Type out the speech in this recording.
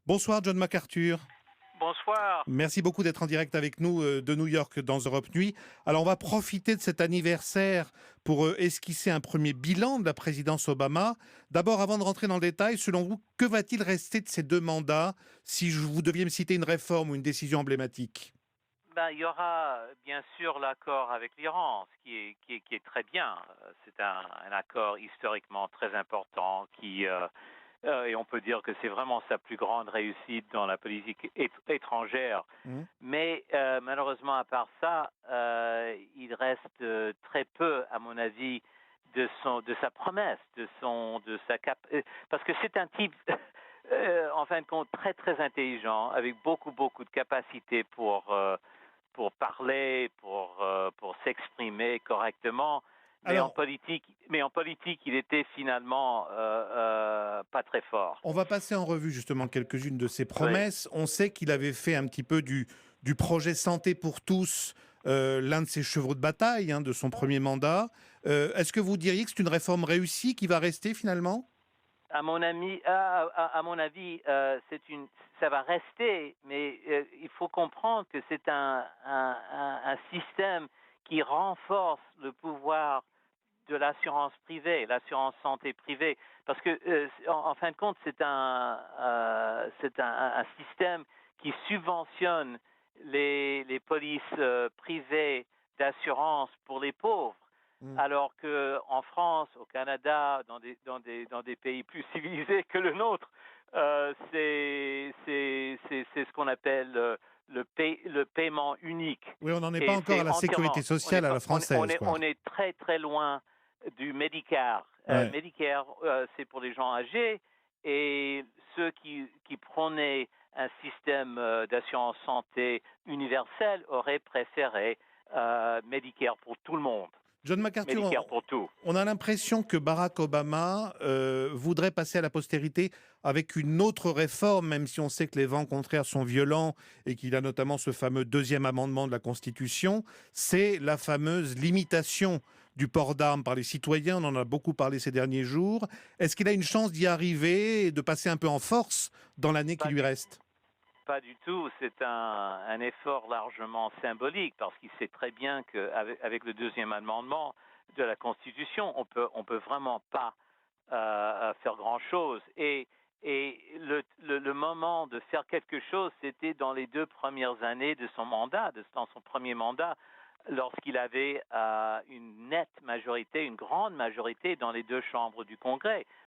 Bonsoir John MacArthur. Bonsoir. Merci beaucoup d'être en direct avec nous de New York dans Europe Nuit. Alors on va profiter de cet anniversaire pour esquisser un premier bilan de la présidence Obama. D'abord, avant de rentrer dans le détail, selon vous, que va-t-il rester de ces deux mandats si vous deviez me citer une réforme ou une décision emblématique? Il y aura bien sûr l'accord avec l'Iran, ce qui est très bien. C'est un accord historiquement très important et on peut dire que c'est vraiment sa plus grande réussite dans la politique étrangère. Hmm. Mais malheureusement, à part ça, il reste très peu, à mon avis, de sa promesse, parce que c'est un type, en fin de compte, très très intelligent, avec beaucoup de capacités pour parler, pour s'exprimer correctement. Alors, Mais en politique, il était finalement pas très fort. on va passer en revue justement quelques-unes de ses Oui. promesses. On sait qu'il avait fait un petit peu du projet Santé pour tous, l'un de ses chevaux de bataille de son premier mandat. Est-ce que vous diriez que c'est une réforme réussie qui va rester finalement? À mon avis, ça va rester, mais il faut comprendre que c'est un système qui renforce le pouvoir de l'assurance privée, l'assurance santé privée, parce que en fin de compte, c'est un système qui subventionne les polices privées d'assurance pour les pauvres, Hmm. alors que en France, au Canada, dans des pays plus civilisés que le nôtre, c'est ce qu'on appelle le paiement unique. Oui, on n'en est pas Et encore à c'est la sécurité entièrement, sociale à la française, quoi. on est très très loin du Medicare. Ouais. Medicare, c'est pour les gens âgés, et ceux qui prônaient un système d'assurance santé universel auraient préféré Medicare pour tout le monde, John MacArthur, Medicare pour tout. on a l'impression que Barack Obama voudrait passer à la postérité avec une autre réforme, même si on sait que les vents contraires sont violents et qu'il a notamment ce fameux deuxième amendement de la Constitution, c'est la fameuse limitation du port d'armes par les citoyens. On en a beaucoup parlé ces derniers jours. Est-ce qu'il a une chance d'y arriver et de passer un peu en force dans l'année qui Pas lui du reste? Pas du tout, c'est un effort largement symbolique, parce qu'il sait très bien qu'avec avec le deuxième amendement de la Constitution, on peut vraiment pas faire grand-chose. Le moment de faire quelque chose, c'était dans les 2 premières années de son mandat, dans son premier mandat, lorsqu'il avait une nette majorité, une grande majorité dans les deux chambres du Congrès.